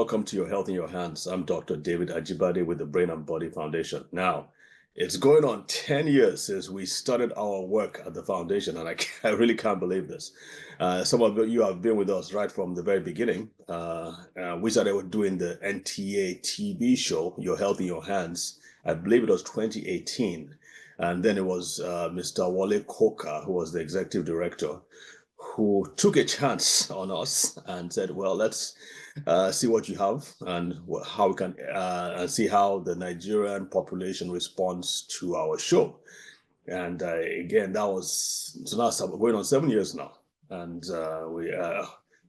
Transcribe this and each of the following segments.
welcome to Your Health in Your Hands. I'm Dr. David Ajibade with the Brain and Body Foundation. Now, it's going on 10 years since we started our work at the foundation, and I really can't believe this. Some of you have been with us right from the very beginning. We started doing the NTA TV show, Your Health in Your Hands. I believe it was 2018. And then it was Mr. Wale Coker, who was the executive director, who took a chance on us and said, well, let's see what you have and how we can and see how the Nigerian population responds to our show. And again, that was so now going on 7 years now. And we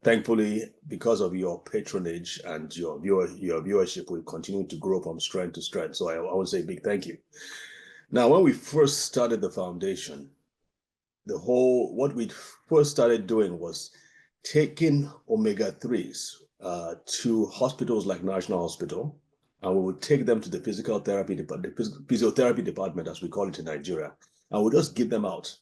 thankfully, because of your patronage and your viewership, we continue to grow from strength to strength. So I would say a big thank you. Now, when we first started the foundation, what we first started doing was taking omega-3s to hospitals like National Hospital, and we would take them to the physiotherapy department, as we call it in Nigeria, and we just give them out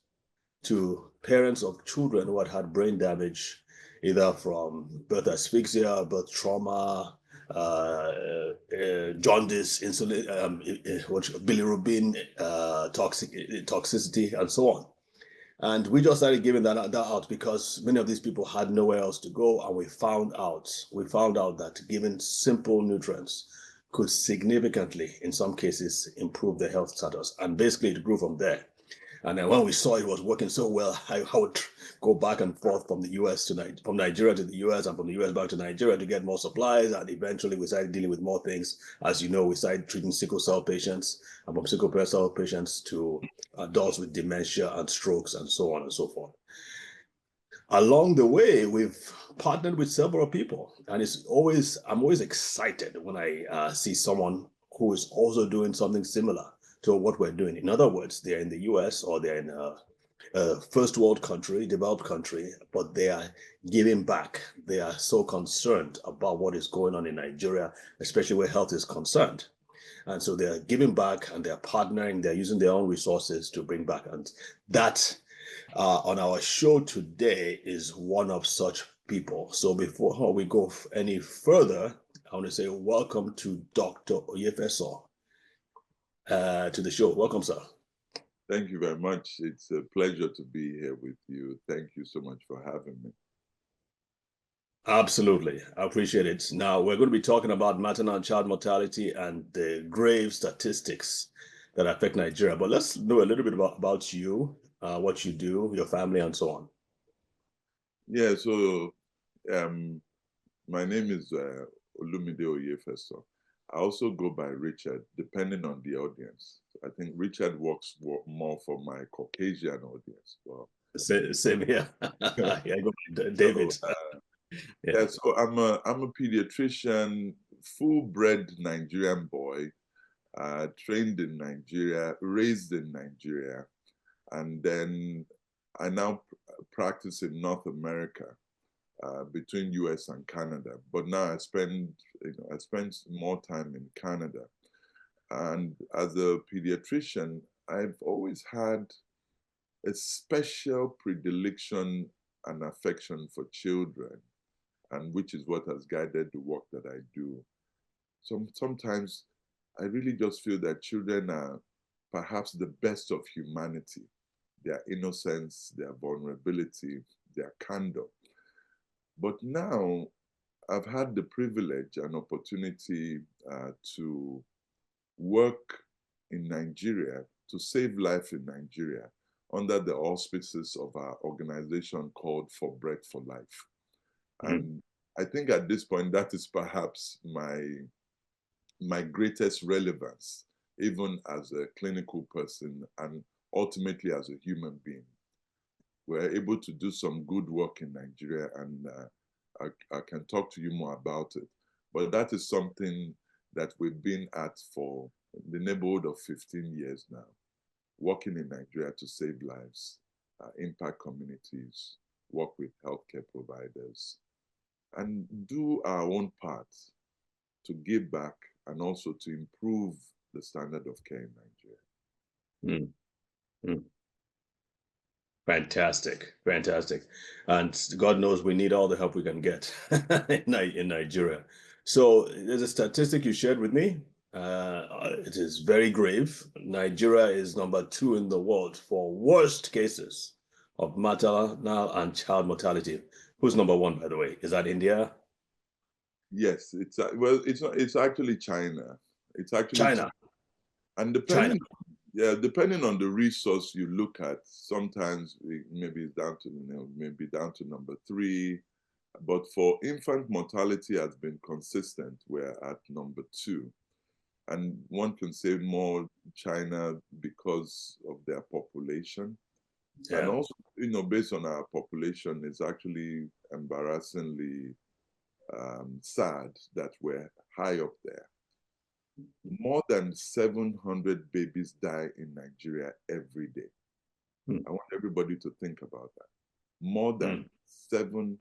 to parents of children who had brain damage, either from birth asphyxia, birth trauma, jaundice, insulin, bilirubin, toxicity, and so on. And we just started giving that out because many of these people had nowhere else to go, and we found out that giving simple nutrients could significantly, in some cases, improve their health status. And basically, it grew from there. And then when we saw it was working so well, I would go back and forth from the US to from Nigeria to the US and from the US back to Nigeria to get more supplies. And eventually we started dealing with more things. As you know, we started treating sickle cell patients, and from sickle cell patients to adults with dementia and strokes and so on and so forth. Along the way, we've partnered with several people, and I'm always excited when I see someone who is also doing something similar to what we're doing. In other words, they're in the US or they're in a first world country, developed country, but they are giving back. They are so concerned about what is going on in Nigeria, especially where health is concerned. And so they're giving back and they're partnering, they're using their own resources to bring back. And that on our show today is one of such people. So before we go any further, I want to say welcome to Dr. Oyefeso. To the show. Welcome, sir. Thank you very much. It's a pleasure to be here with you. Thank you so much for having me. Absolutely. I appreciate it. Now, we're going to be talking about maternal and child mortality and the grave statistics that affect Nigeria. But let's know a little bit about you, what you do, your family, and so on. Yeah, so my name is Olumide Oyefeso. I also go by Richard, depending on the audience. I think Richard works more for my Caucasian audience. Well, same here. Yeah, I go by David. So, so I'm a pediatrician, full-bred Nigerian boy, trained in Nigeria, raised in Nigeria, and then I now practice in North America. Between US and Canada, but now I spend more time in Canada. And as a pediatrician, I've always had a special predilection and affection for children, and which is what has guided the work that I do. Sometimes I really just feel that children are perhaps the best of humanity, their innocence, their vulnerability, their candor. But now I've had the privilege and opportunity to work in Nigeria, to save life in Nigeria, under the auspices of our organization called For Bread for Life. And I think at this point, that is perhaps my greatest relevance, even as a clinical person and ultimately as a human being. We're able to do some good work in Nigeria, and I can talk to you more about it. But that is something that we've been at for the neighborhood of 15 years now, working in Nigeria to save lives, impact communities, work with healthcare providers, and do our own part to give back and also to improve the standard of care in Nigeria. Fantastic, fantastic. And God knows we need all the help we can get in Nigeria So there's a statistic you shared with me. It is very grave. Nigeria is number 2 in the world for worst cases of maternal and child mortality. Who's number 1, by the way? Is that India? Yes, well, it's not. It's actually China. It's actually China. And China. depending on the resource you look at, sometimes maybe it's down to maybe down to number 3. But for infant mortality has been consistent. We're at number 2. And one can say more China because of their population. Yeah. And also, based on our population, it's actually embarrassingly sad that we're high up there. More than 700 babies die in Nigeria every day. I want everybody to think about that. More than 700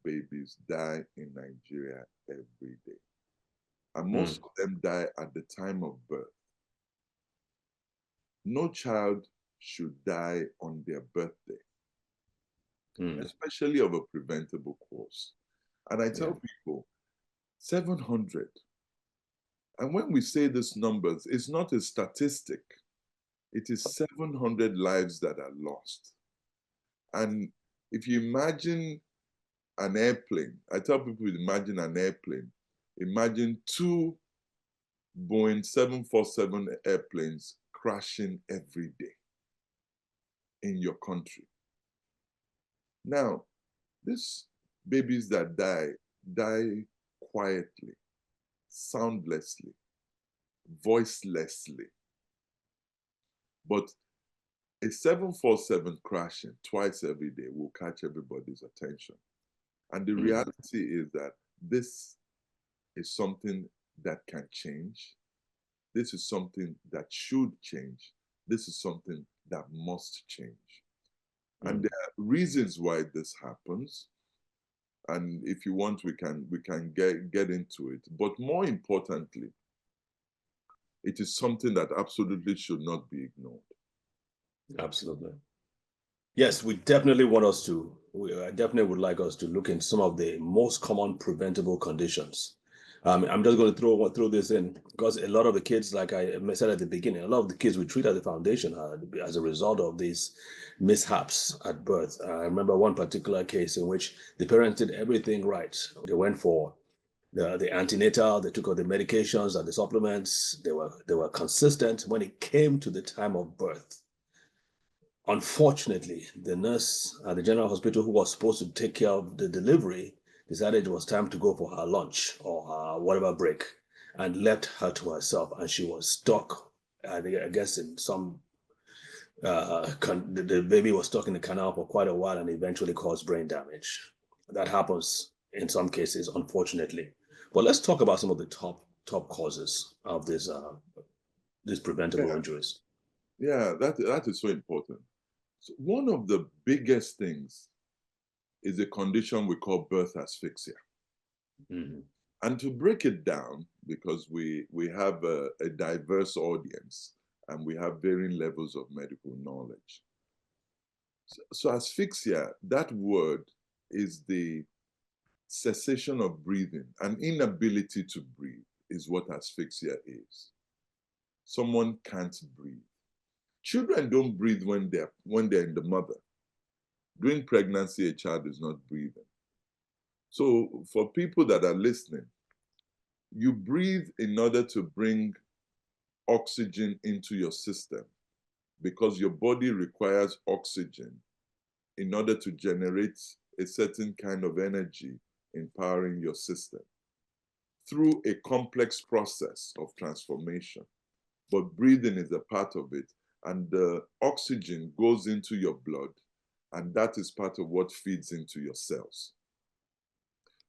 babies die in Nigeria every day. And most of them die at the time of birth. No child should die on their birthday, especially of a preventable course. And I tell people, 700. And when we say these numbers, it's not a statistic. It is 700 lives that are lost. And if you imagine an airplane, I tell people, imagine an airplane. Imagine 2 Boeing 747 airplanes crashing every day in your country. Now, these babies that die quietly, soundlessly, voicelessly. But a 747 crashing twice every day will catch everybody's attention. And the reality is that this is something that can change. This is something that should change. This is something that must change. And there are reasons why this happens. And if you want, we can get into it. But more importantly, it is something that absolutely should not be ignored. Absolutely. Yes, we definitely want us to, I definitely would like us to look in some of the most common preventable conditions. I'm just going to throw this in because a lot of the kids, like I said at the beginning, a lot of the kids we treat at the foundation as a result of these mishaps at birth. I remember one particular case in which the parents did everything right. They went for the antenatal, they took all the medications and the supplements. They were consistent when it came to the time of birth. Unfortunately, the nurse at the general hospital who was supposed to take care of the delivery decided it was time to go for her lunch or her whatever break and left her to herself. And she was stuck, I guess, in some, the baby was stuck in the canal for quite a while and eventually caused brain damage. That happens in some cases, unfortunately. But let's talk about some of the top causes of these preventable injuries. Yeah, that is so important. So one of the biggest things is a condition we call birth asphyxia. And to break it down, because we have a diverse audience and we have varying levels of medical knowledge. So asphyxia, that word is the cessation of breathing, an inability to breathe is what asphyxia is. Someone can't breathe. Children don't breathe when they're in the mother. During pregnancy, a child is not breathing. So for people that are listening, you breathe in order to bring oxygen into your system because your body requires oxygen in order to generate a certain kind of energy empowering your system through a complex process of transformation. But breathing is a part of it, and the oxygen goes into your blood, and that is part of what feeds into your cells.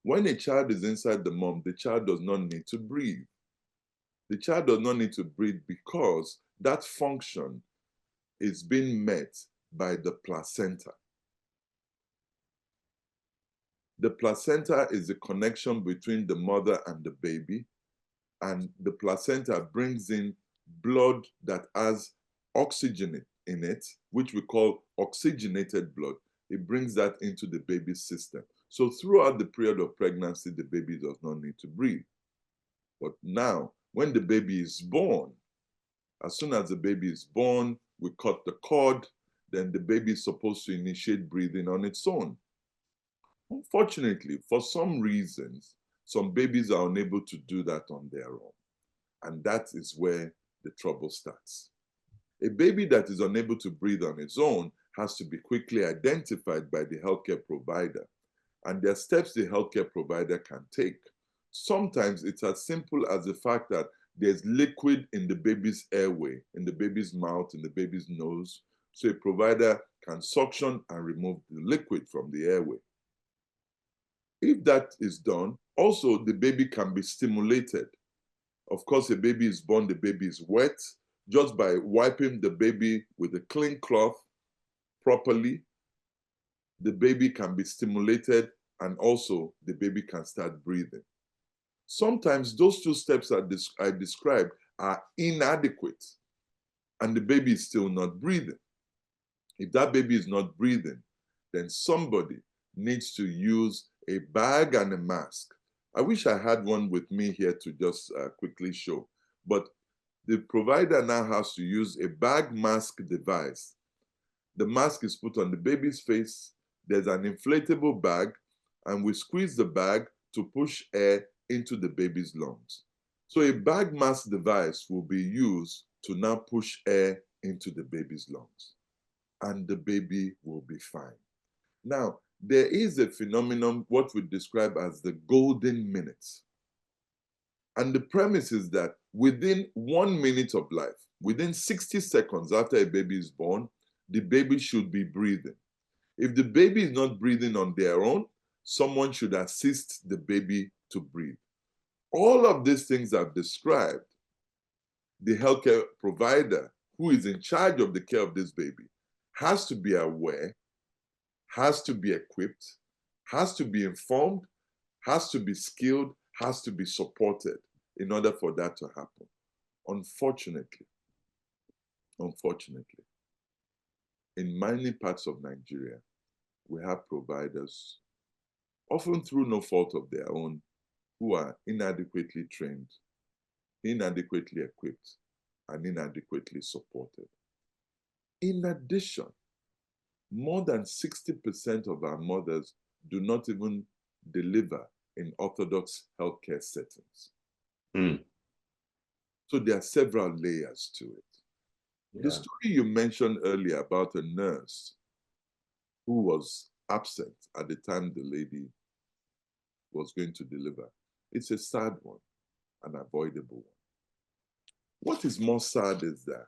When a child is inside the mom, the child does not need to breathe. The child does not need to breathe because that function is being met by the placenta. The placenta is the connection between the mother and the baby, and the placenta brings in blood that has oxygen in it, which we call oxygenated blood. It brings that into the baby's system. So throughout the period of pregnancy, the baby does not need to breathe. But now, when the baby is born, as soon as the baby is born, we cut the cord, then the baby is supposed to initiate breathing on its own. Unfortunately, for some reasons, some babies are unable to do that on their own. And that is where the trouble starts. A baby that is unable to breathe on its own has to be quickly identified by the healthcare provider. And there are steps the healthcare provider can take. Sometimes it's as simple as the fact that there's liquid in the baby's airway, in the baby's mouth, in the baby's nose. So a provider can suction and remove the liquid from the airway. If that is done, also the baby can be stimulated. Of course, a baby is born, the baby is wet. Just by wiping the baby with a clean cloth properly, the baby can be stimulated and also the baby can start breathing. Sometimes those two steps I described are inadequate and the baby is still not breathing. If that baby is not breathing, then somebody needs to use a bag and a mask. I wish I had one with me here to just quickly show, but the provider now has to use a bag mask device. The mask is put on the baby's face, there's an inflatable bag, and we squeeze the bag to push air into the baby's lungs. So a bag mask device will be used to now push air into the baby's lungs, and the baby will be fine. Now, there is a phenomenon, what we describe as the golden minute. And the premise is that within 1 minute of life, within 60 seconds after a baby is born, the baby should be breathing. If the baby is not breathing on their own, someone should assist the baby to breathe. All of these things I've described, the healthcare provider who is in charge of the care of this baby has to be aware, has to be equipped, has to be informed, has to be skilled, has to be supported in order for that to happen. Unfortunately, in many parts of Nigeria, we have providers, often through no fault of their own, who are inadequately trained, inadequately equipped, and inadequately supported. In addition, more than 60% of our mothers do not even deliver in orthodox healthcare settings. So there are several layers to it. Yeah. The story you mentioned earlier about a nurse who was absent at the time the lady was going to deliver, it's a sad one, an avoidable one. What is more sad is that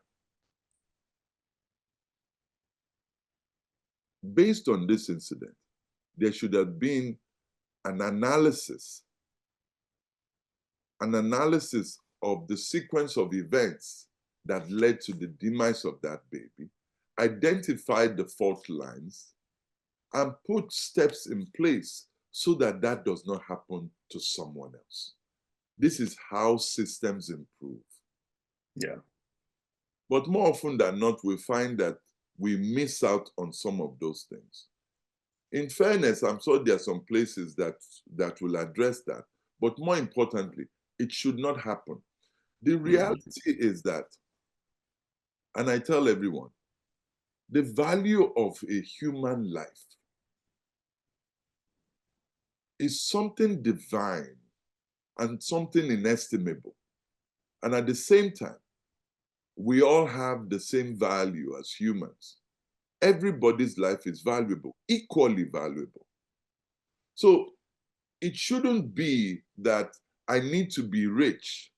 based on this incident, there should have been an analysis of the sequence of events that led to the demise of that baby, identified the fault lines, and put steps in place so that that does not happen to someone else. This is how systems improve. Yeah. But more often than not, we find that we miss out on some of those things. In fairness, I'm sure there are some places that will address that. But more importantly, it should not happen. The reality is that, and I tell everyone, the value of a human life is something divine and something inestimable. And at the same time, we all have the same value as humans. Everybody's life is valuable, equally valuable. So it shouldn't be that I need to be rich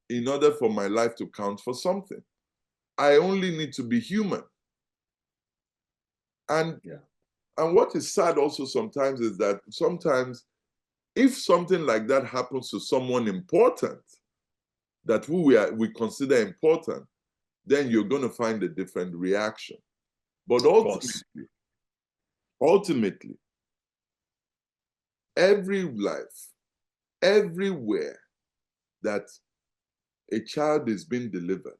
in order for my life to count for something. I only need to be human. And what is sad also sometimes is that sometimes if something like that happens to someone important, that who we consider important, then you're going to find a different reaction. But ultimately, every life, everywhere that a child is being delivered,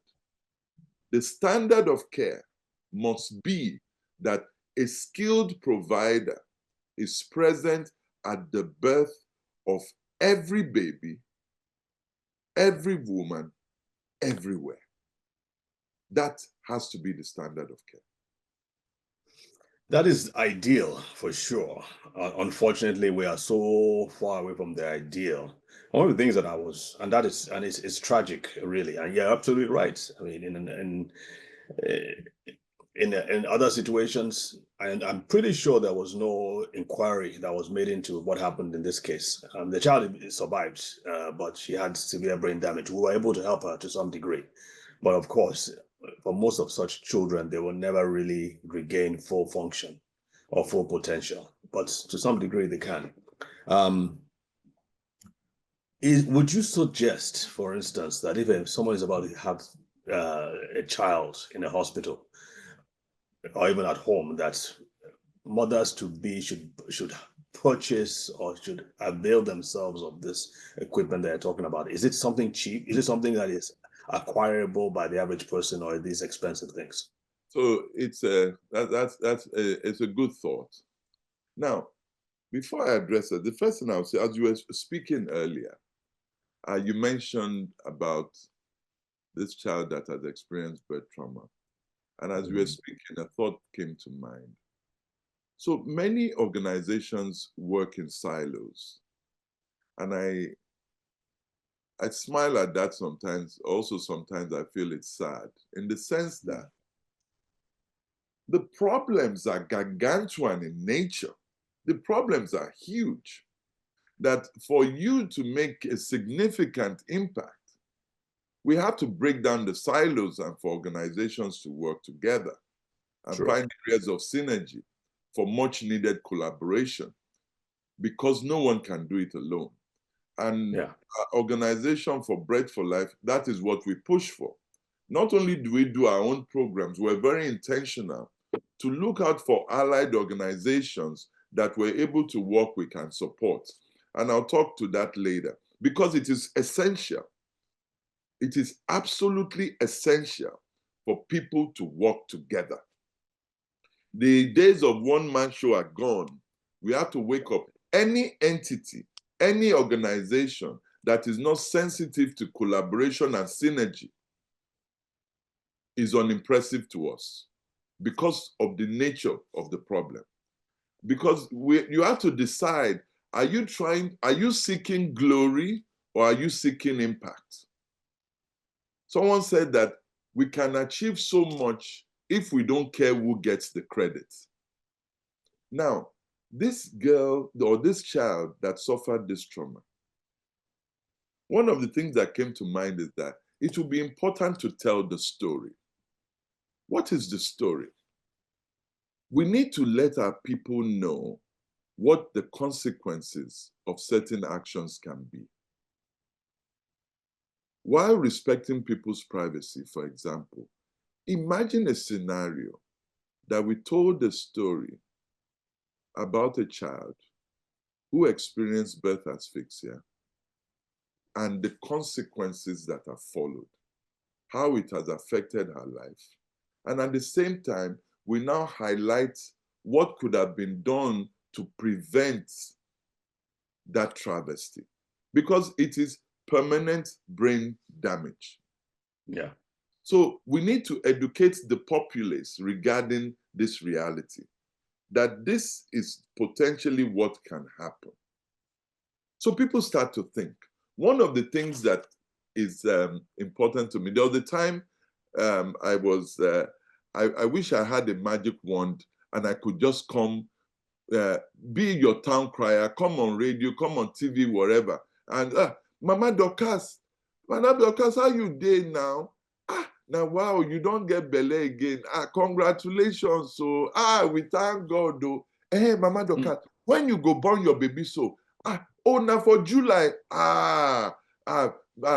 the standard of care must be that a skilled provider, is present at the birth of every baby, every woman, everywhere. That has to be the standard of care. That is ideal for sure. Unfortunately, we are so far away from the ideal. One of the things that I was, and that is, and it's tragic, really. And you're absolutely right. I mean, in other situations, and I'm pretty sure there was no inquiry that was made into what happened in this case. The child survived, but she had severe brain damage. We were able to help her to some degree, but of course, for most of such children, they will never really regain full function or full potential. But to some degree, they can. Would you suggest, for instance, that if someone is about to have a child in a hospital or even at home, that mothers to be should purchase or should avail themselves of this equipment they're talking about? Is it something cheap? Is it something that is acquirable by the average person, or are these expensive things? So it's it's a good thought. Now, before I address it, the first thing I would say, as you were speaking earlier, you mentioned about this child that has experienced birth trauma. And as you were speaking, a thought came to mind. So many organizations work in silos. And I smile at that sometimes. Also, sometimes I feel it's sad in the sense that the problems are gargantuan in nature. The problems are huge. That for you to make a significant impact, we have to break down the silos and for organizations to work together and find areas of synergy for much needed collaboration, because no one can do it alone. And Organization for Bread for Life, that is what we push for. Not only do we do our own programs, we're very intentional to look out for allied organizations that we're able to work with and support. And I'll talk to that later, because it is essential. It is absolutely essential for people to work together. The days of one-man show are gone. We have to wake up. Any entity, any organization that is not sensitive to collaboration and synergy is unimpressive to us because of the nature of the problem. Because you have to decide, are you seeking glory or are you seeking impact? Someone said that we can achieve so much if we don't care who gets the credit. Now, this girl or this child that suffered this trauma, one of the things that came to mind is that it will be important to tell the story. What is the story? We need to let our people know what the consequences of certain actions can be. While respecting people's privacy, for example, imagine a scenario that we told a story about a child who experienced birth asphyxia and the consequences that have followed, how it has affected her life. And at the same time, we now highlight what could have been done to prevent that travesty, because it is permanent brain damage. Yeah. So we need to educate the populace regarding this reality, that this is potentially what can happen. So people start to think. One of the things that is important to me, there was a time I wish I had a magic wand and I could just come, be your town crier, come on radio, come on TV, wherever. And Mama Dorcas, how you doing now? Now, wow, you don't get belly again. Congratulations. So, we thank God, though. Hey, Mama Dorcas, when you go born your baby, so, now for July,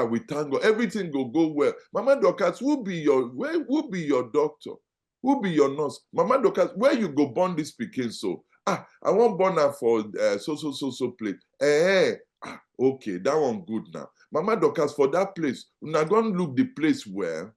we thank God. Everything go well. Mama Dorcas, who be your doctor? Who be your nurse? Mama Dorcas, where you go born this pikin so? I want born her for so place. Okay, that one good now. Mama Dorcas, for that place, una go look the place where.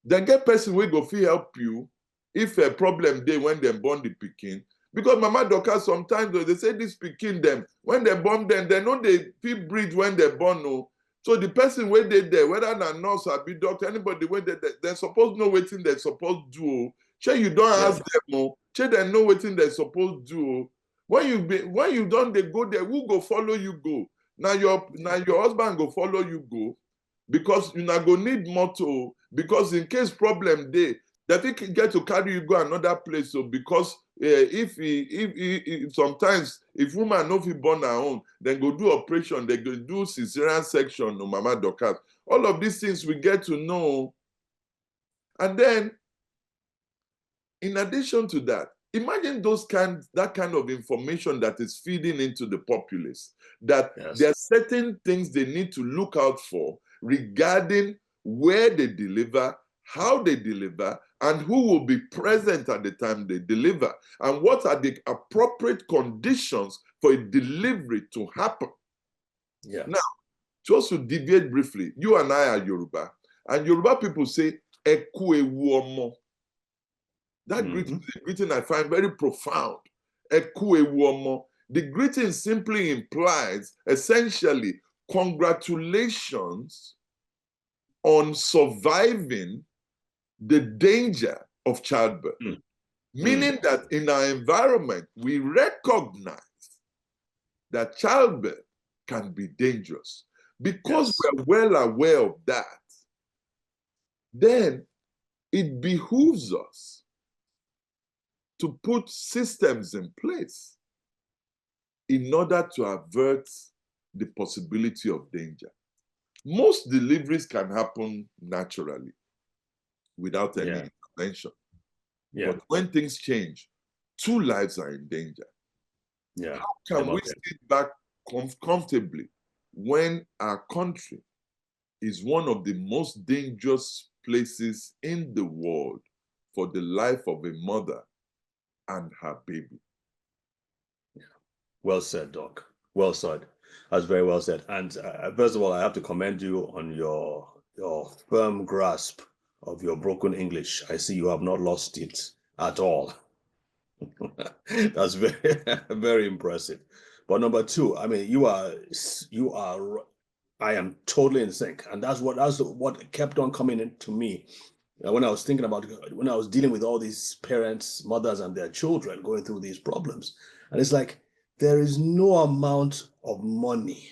Then get person wey go fit help you if a problem dey when dem born the pikin. Because Mama Dorcas, sometimes they say this pikin them, when they born them, they know they feel breathe when they born. No. So the person where they there, whether a nurse or be doctor, anybody where they're supposed to know what they're supposed to do. Sure, you don't ask them, no. Sure, they know what they're supposed to do. When you don't they go there, who go follow you go? Now your husband go follow you go, because you not go need motor, because in case problem they think get to carry you go another place. So because if sometimes if woman no fit born her own, then go do operation, they go do cesarean section, no Mama Dorcas. All of these things we get to know. And then in addition to that, imagine that kind of information that is feeding into the populace, that there are certain things they need to look out for regarding where they deliver, how they deliver, and who will be present at the time they deliver, and what are the appropriate conditions for a delivery to happen. Yeah. Now, just to deviate briefly, you and I are Yoruba, and Yoruba people say, Eku ewu omo. That greeting is a greeting I find very profound. Eku ewu omo. The greeting simply implies, essentially, congratulations on surviving the danger of childbirth. Meaning that in our environment, we recognize that childbirth can be dangerous. Because we're well aware of that, then it behooves us to put systems in place in order to avert the possibility of danger. Most deliveries can happen naturally without any intervention. But when things change, 2 lives are in danger. How can we sit back comfortably when our country is one of the most dangerous places in the world for the life of a mother and her baby? Well said, Doc. Well said. That's very well said. And first of all, I have to commend you on your firm grasp of your broken English. I see you have not lost it at all. That's very, very impressive. But number 2, I mean, you are. I am totally in sync, and that's what kept on coming into me when I was thinking about, when I was dealing with all these parents, mothers, and their children going through these problems. And it's like, there is no amount of money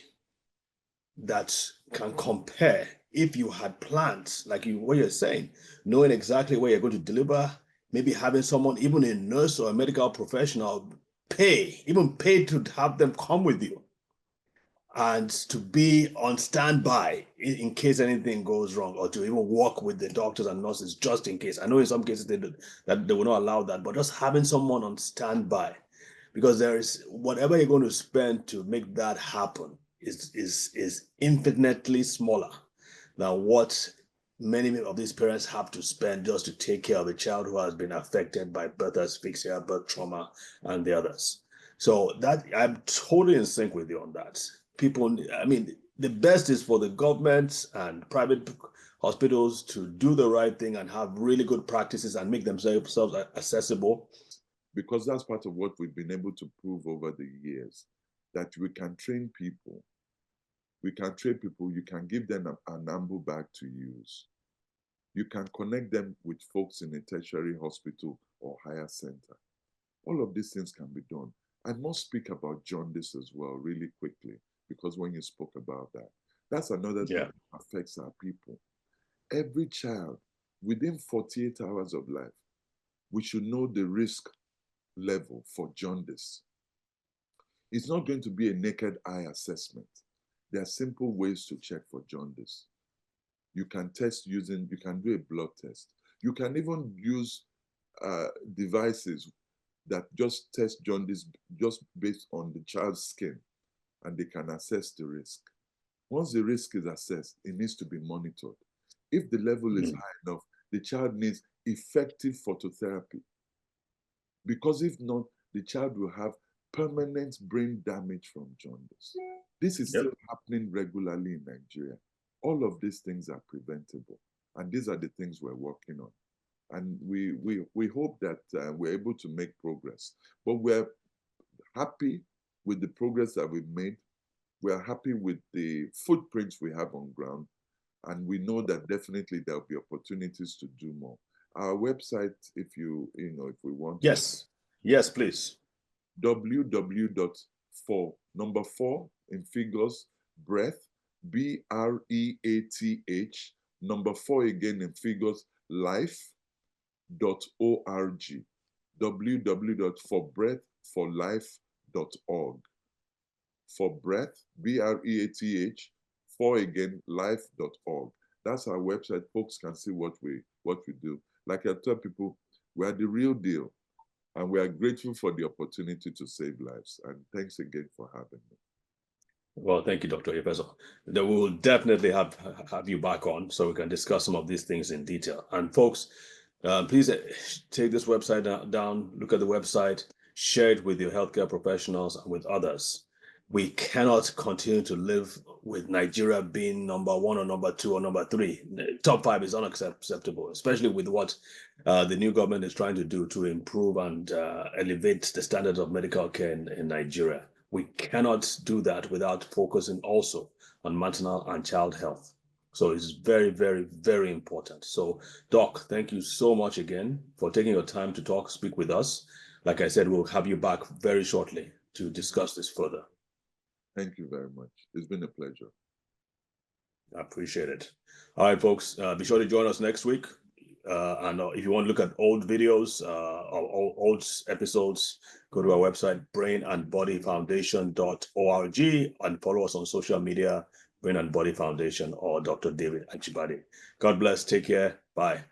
that can compare if you had plans, like what you're saying, knowing exactly where you're going to deliver, maybe having someone, even a nurse or a medical professional, pay to have them come with you and to be on standby in case anything goes wrong, or to even work with the doctors and nurses just in case. I know in some cases that they will not allow that, but just having someone on standby, because there is, whatever you're going to spend to make that happen is infinitely smaller than what many of these parents have to spend just to take care of a child who has been affected by birth asphyxia, birth trauma, and the others. So that, I'm totally in sync with you on that. People, I mean, the best is for the government and private hospitals to do the right thing and have really good practices and make themselves accessible. Because that's part of what we've been able to prove over the years, that we can train people. We can train people, you can give them an ambu bag to use. You can connect them with folks in a tertiary hospital or higher center. All of these things can be done. I must speak about jaundice as well, really quickly, because when you spoke about that, that's another thing that affects our people. Every child, within 48 hours of life, we should know the risk level for jaundice. It's not going to be a naked eye assessment. There are simple ways to check for jaundice. You can you can do a blood test. You can even use devices that just test jaundice just based on the child's skin, and they can assess the risk. Once the risk is assessed, it needs to be monitored. If the level is high enough, the child needs effective phototherapy. Because if not, the child will have permanent brain damage from jaundice. This is still happening regularly in Nigeria. All of these things are preventable. And these are the things we're working on. And we hope that we're able to make progress. But we're happy with the progress that we've made. We're happy with the footprints we have on ground. And we know that definitely there'll be opportunities to do more. Our website, if if we want. Yes. Yes, please. www.4, number 4 in figures, breath, BREATH, number 4 again in figures, life.org. www.forbreathforlife.org. For breath, BREATH, 4 again, life.org. That's our website. Folks can see what we do. Like I tell people, we are the real deal. And we are grateful for the opportunity to save lives. And thanks again for having me. Well, thank you, Dr. Efeso. We will definitely have you back on so we can discuss some of these things in detail. And folks, please take this website down, look at the website, share it with your healthcare professionals and with others. We cannot continue to live with Nigeria being number 1 or number 2 or number 3. Top 5 is unacceptable, especially with what the new government is trying to do to improve and elevate the standards of medical care in Nigeria. We cannot do that without focusing also on maternal and child health. So it's very, very, very important. So, Doc, thank you so much again for taking your time to speak with us. Like I said, we'll have you back very shortly to discuss this further. Thank you very much. It's been a pleasure. I appreciate it. All right, folks, be sure to join us next week. And if you want to look at old videos or old episodes, go to our website, brainandbodyfoundation.org, and follow us on social media, Brain and Body Foundation or Dr. David Achibade. God bless. Take care. Bye.